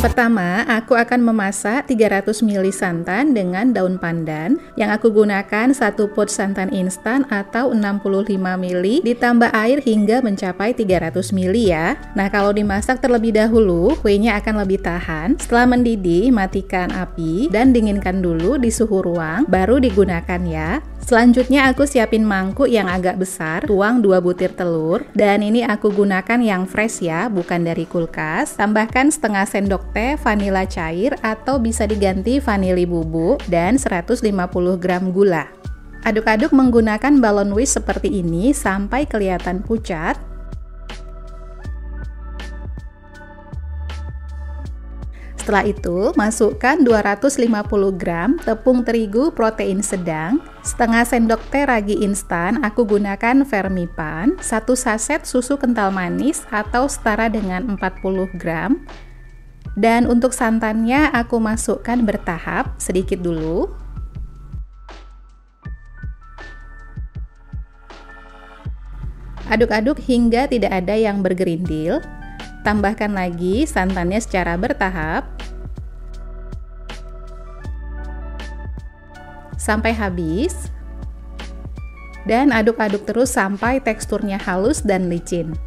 Pertama, aku akan memasak 300 ml santan dengan daun pandan. Yang aku gunakan 1 pot santan instan atau 65 ml ditambah air hingga mencapai 300 ml ya. Nah, kalau dimasak terlebih dahulu, kuenya akan lebih tahan. Setelah mendidih, matikan api dan dinginkan dulu di suhu ruang, baru digunakan ya. Selanjutnya aku siapin mangkuk yang agak besar, tuang 2 butir telur, dan ini aku gunakan yang fresh ya, bukan dari kulkas. Tambahkan setengah sendok teh vanila cair atau bisa diganti vanili bubuk dan 150 gram gula. Aduk-aduk menggunakan balon whisk seperti ini sampai kelihatan pucat. Setelah itu, masukkan 250 gram tepung terigu protein sedang, setengah sendok teh ragi instan, aku gunakan Vermipan, 1 saset susu kental manis atau setara dengan 40 gram. Dan untuk santannya aku masukkan bertahap, sedikit dulu. Aduk-aduk hingga tidak ada yang bergerindil. Tambahkan lagi santannya secara bertahap sampai habis, dan aduk-aduk terus sampai teksturnya halus dan licin.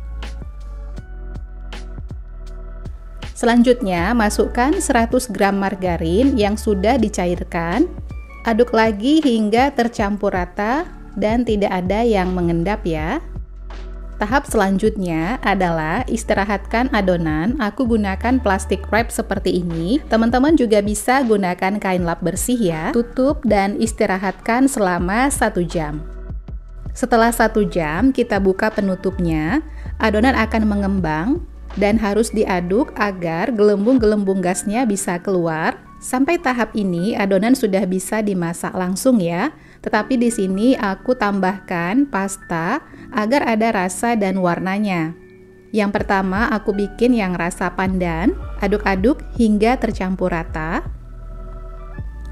Selanjutnya, masukkan 100 gram margarin yang sudah dicairkan. Aduk lagi hingga tercampur rata dan tidak ada yang mengendap ya. Tahap selanjutnya adalah istirahatkan adonan. Aku gunakan plastik wrap seperti ini. Teman-teman juga bisa gunakan kain lap bersih ya. Tutup dan istirahatkan selama 1 jam. Setelah 1 jam, kita buka penutupnya. Adonan akan mengembang dan harus diaduk agar gelembung-gelembung gasnya bisa keluar. Sampai tahap ini adonan sudah bisa dimasak langsung ya. Tetapi di sini aku tambahkan pasta agar ada rasa dan warnanya. Yang pertama aku bikin yang rasa pandan, aduk-aduk hingga tercampur rata.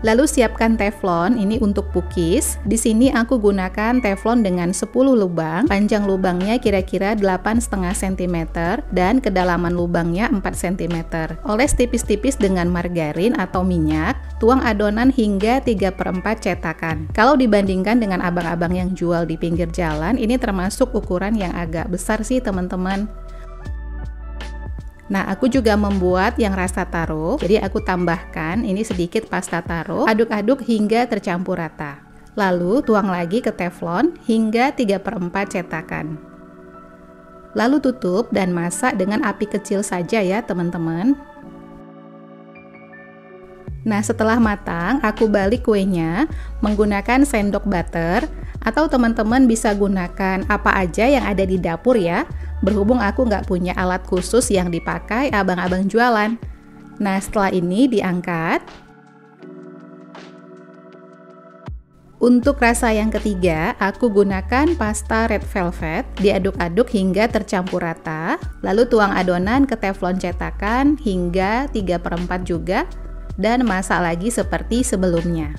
Lalu siapkan teflon, ini untuk cookies. Di sini aku gunakan teflon dengan 10 lubang, panjang lubangnya kira-kira 8,5 cm dan kedalaman lubangnya 4 cm. Oles tipis-tipis dengan margarin atau minyak, tuang adonan hingga 3/4 cetakan. Kalau dibandingkan dengan abang-abang yang jual di pinggir jalan, ini termasuk ukuran yang agak besar sih teman-teman. Nah, aku juga membuat yang rasa taro, jadi aku tambahkan ini sedikit pasta taro, aduk-aduk hingga tercampur rata. Lalu tuang lagi ke teflon hingga 3/4 cetakan. Lalu tutup dan masak dengan api kecil saja ya teman-teman. Nah, setelah matang, aku balik kuenya menggunakan sendok butter, atau teman-teman bisa gunakan apa aja yang ada di dapur ya. Berhubung aku nggak punya alat khusus yang dipakai abang-abang jualan. Nah, setelah ini diangkat. Untuk rasa yang ketiga, aku gunakan pasta red velvet, diaduk-aduk hingga tercampur rata, lalu tuang adonan ke teflon cetakan hingga 3/4 juga, dan masak lagi seperti sebelumnya.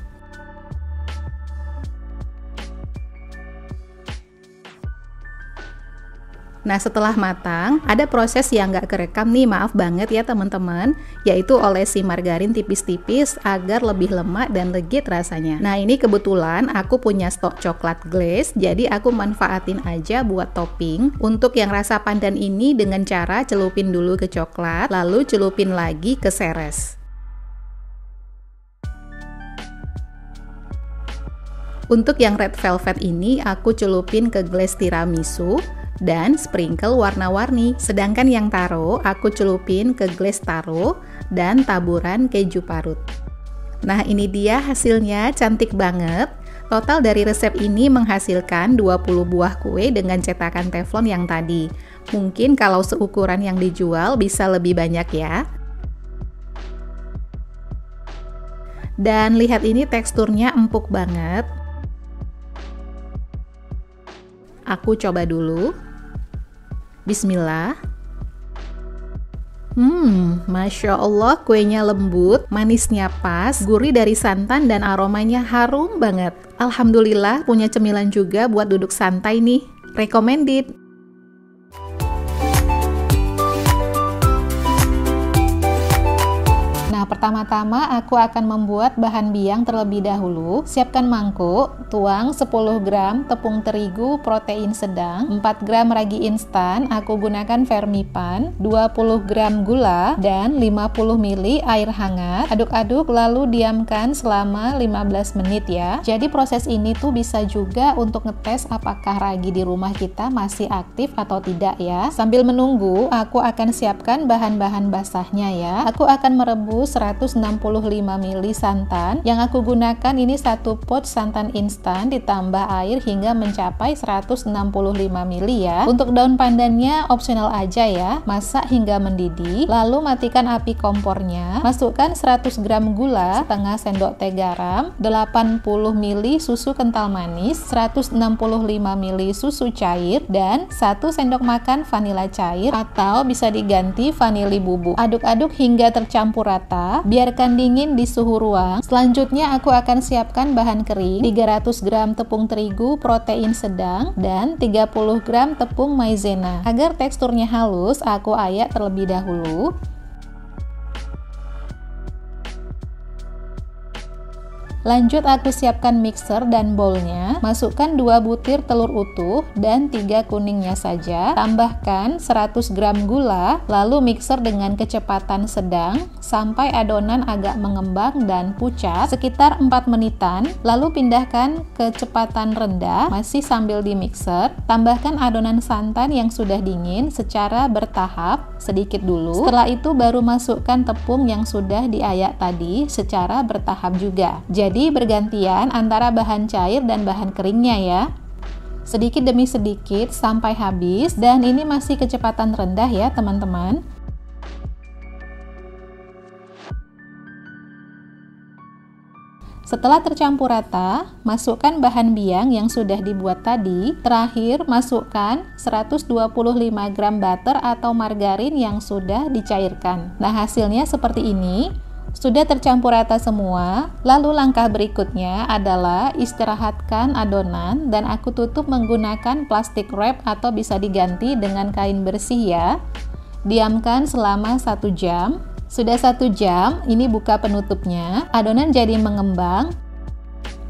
Nah, setelah matang, ada proses yang nggak kerekam nih, maaf banget ya teman-teman, yaitu olesi margarin tipis-tipis agar lebih lemak dan legit rasanya. Nah, ini kebetulan aku punya stok coklat glaze, jadi aku manfaatin aja buat topping. Untuk yang rasa pandan ini dengan cara celupin dulu ke coklat, lalu celupin lagi ke seres. Untuk yang red velvet ini, aku celupin ke glaze tiramisu dan sprinkle warna-warni. Sedangkan yang taro, aku celupin ke glaze taro dan taburan keju parut. Nah, ini dia hasilnya, cantik banget. Total dari resep ini menghasilkan 20 buah kue dengan cetakan teflon yang tadi. Mungkin kalau seukuran yang dijual bisa lebih banyak ya. Dan lihat ini teksturnya empuk banget. Aku coba dulu. Bismillah. Masya Allah, kuenya lembut, manisnya pas, gurih dari santan dan aromanya harum banget. Alhamdulillah punya cemilan juga buat duduk santai nih. Recommended. Nah, pertama-tama aku akan membuat bahan biang terlebih dahulu. Siapkan mangkuk, tuang 10 gram tepung terigu protein sedang, 4 gram ragi instan, aku gunakan Vermipan, 20 gram gula, dan 50 ml air hangat. Aduk-aduk lalu diamkan selama 15 menit ya. Jadi proses ini tuh bisa juga untuk ngetes apakah ragi di rumah kita masih aktif atau tidak ya. Sambil menunggu, aku akan siapkan bahan-bahan basahnya ya. Aku akan merebus 165 ml santan. Yang aku gunakan ini 1 pot santan instan ditambah air hingga mencapai 165 ml ya. Untuk daun pandannya opsional aja ya. Masak hingga mendidih, lalu matikan api kompornya. Masukkan 100 gram gula, setengah sendok teh garam, 80 ml susu kental manis, 165 ml susu cair, dan 1 sendok makan vanila cair atau bisa diganti vanili bubuk. Aduk-aduk hingga tercampur rata, biarkan dingin di suhu ruang. Selanjutnya aku akan siapkan bahan kering, 300 gram tepung terigu protein sedang dan 30 gram tepung maizena. Agar teksturnya halus, aku ayak terlebih dahulu. Lanjut aku siapkan mixer dan bowlnya. Masukkan 2 butir telur utuh dan 3 kuningnya saja. Tambahkan 100 gram gula, lalu mixer dengan kecepatan sedang sampai adonan agak mengembang dan pucat sekitar 4 menitan. Lalu pindahkan ke kecepatan rendah, masih sambil di mixer. Tambahkan adonan santan yang sudah dingin secara bertahap sedikit dulu. Setelah itu baru masukkan tepung yang sudah diayak tadi secara bertahap juga. Jadi bergantian antara bahan cair dan bahan keringnya ya. Sedikit demi sedikit sampai habis, dan ini masih kecepatan rendah ya teman-teman. Setelah tercampur rata, masukkan bahan biang yang sudah dibuat tadi. Terakhir, masukkan 125 gram butter atau margarin yang sudah dicairkan. Nah, hasilnya seperti ini. Sudah tercampur rata semua, lalu langkah berikutnya adalah istirahatkan adonan dan aku tutup menggunakan plastik wrap atau bisa diganti dengan kain bersih ya. Diamkan selama 1 jam. Sudah 1 jam, ini buka penutupnya, adonan jadi mengembang.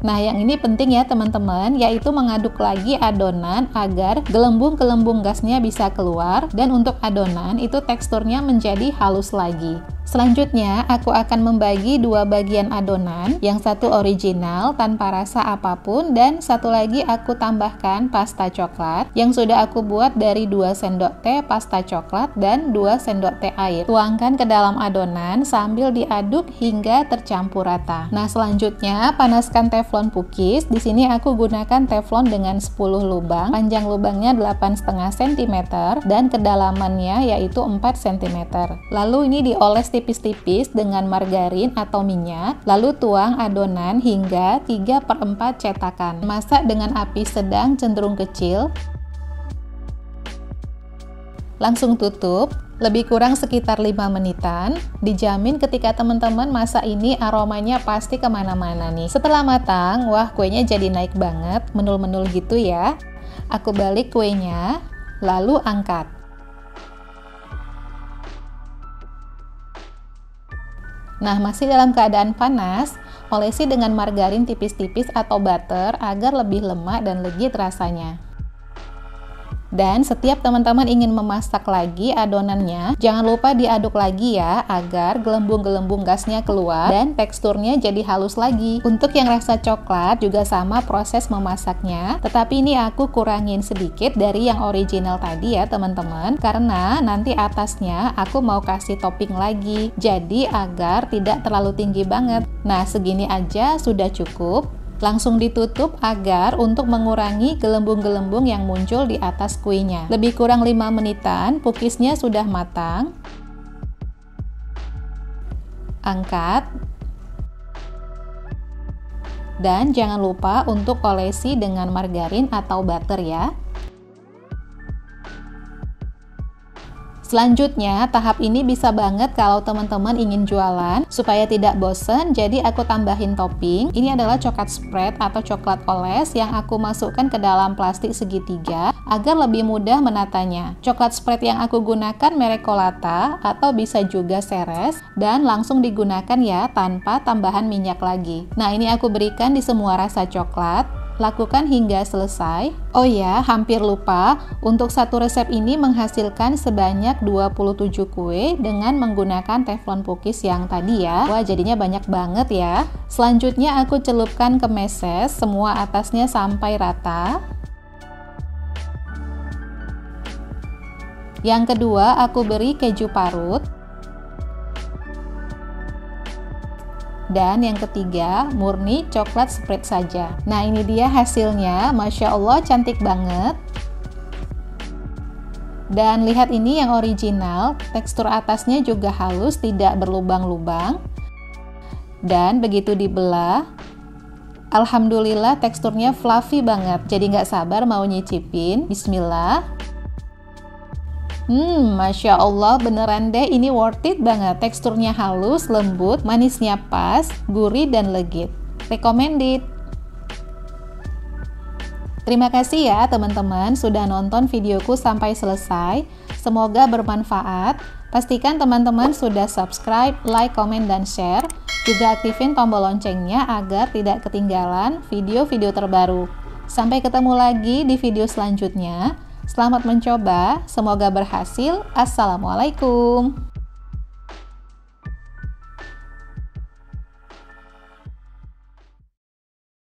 Nah, yang ini penting ya teman-teman, yaitu mengaduk lagi adonan agar gelembung-gelembung gasnya bisa keluar, dan untuk adonan itu teksturnya menjadi halus lagi. Selanjutnya, aku akan membagi 2 bagian adonan, yang satu original tanpa rasa apapun, dan satu lagi aku tambahkan pasta coklat yang sudah aku buat dari 2 sendok teh pasta coklat dan 2 sendok teh air. Tuangkan ke dalam adonan sambil diaduk hingga tercampur rata. Nah, selanjutnya panaskan teflon pukis. Di sini aku gunakan teflon dengan 10 lubang, panjang lubangnya 8,5 cm dan kedalamannya yaitu 4 cm. Lalu ini dioles tipis-tipis dengan margarin atau minyak, lalu tuang adonan hingga 3/4 cetakan. Masak dengan api sedang cenderung kecil. Langsung tutup, lebih kurang sekitar 5 menitan. Dijamin ketika teman-teman masak ini aromanya pasti kemana-mana nih. Setelah matang, wah kuenya jadi naik banget, menul-menul gitu ya. Aku balik kuenya, lalu angkat. Nah, masih dalam keadaan panas, olesi dengan margarin tipis-tipis atau butter agar lebih lemak dan legit rasanya. Dan setiap teman-teman ingin memasak lagi adonannya, jangan lupa diaduk lagi ya, agar gelembung-gelembung gasnya keluar dan teksturnya jadi halus lagi. Untuk yang rasa coklat juga sama proses memasaknya, tetapi ini aku kurangin sedikit dari yang original tadi ya teman-teman, karena nanti atasnya aku mau kasih topping lagi, jadi agar tidak terlalu tinggi banget. Nah, segini aja sudah cukup. Langsung ditutup agar untuk mengurangi gelembung-gelembung yang muncul di atas kuenya. Lebih kurang 5 menitan, pukisnya sudah matang. Angkat. Dan jangan lupa untuk olesi dengan margarin atau butter ya. Selanjutnya, tahap ini bisa banget kalau teman-teman ingin jualan supaya tidak bosen, jadi aku tambahin topping. Ini adalah coklat spread atau coklat oles yang aku masukkan ke dalam plastik segitiga. agar lebih mudah menatanya. Coklat spread yang aku gunakan merek Colata atau bisa juga Ceres, dan langsung digunakan ya tanpa tambahan minyak lagi. Nah, ini aku berikan di semua rasa coklat. Lakukan hingga selesai. Oh ya, hampir lupa, untuk satu resep ini menghasilkan sebanyak 27 kue dengan menggunakan teflon cookies yang tadi ya. Wah, jadinya banyak banget ya. Selanjutnya aku celupkan ke meses semua atasnya sampai rata. Yang kedua, aku beri keju parut. Dan yang ketiga, murni coklat spread saja. Nah, ini dia hasilnya. Masya Allah, cantik banget. Dan lihat ini yang original, tekstur atasnya juga halus, tidak berlubang-lubang. Dan begitu dibelah, alhamdulillah teksturnya fluffy banget. Jadi nggak sabar mau nyicipin. Bismillah. Masya Allah, beneran deh, ini worth it banget. Teksturnya halus, lembut, manisnya pas, gurih dan legit. Recommended. Terima kasih ya teman-teman sudah nonton videoku sampai selesai. Semoga bermanfaat. Pastikan teman-teman sudah subscribe, like, komen, dan share. Juga aktifin tombol loncengnya agar tidak ketinggalan video-video terbaru. Sampai ketemu lagi di video selanjutnya. Selamat mencoba, semoga berhasil. Assalamualaikum.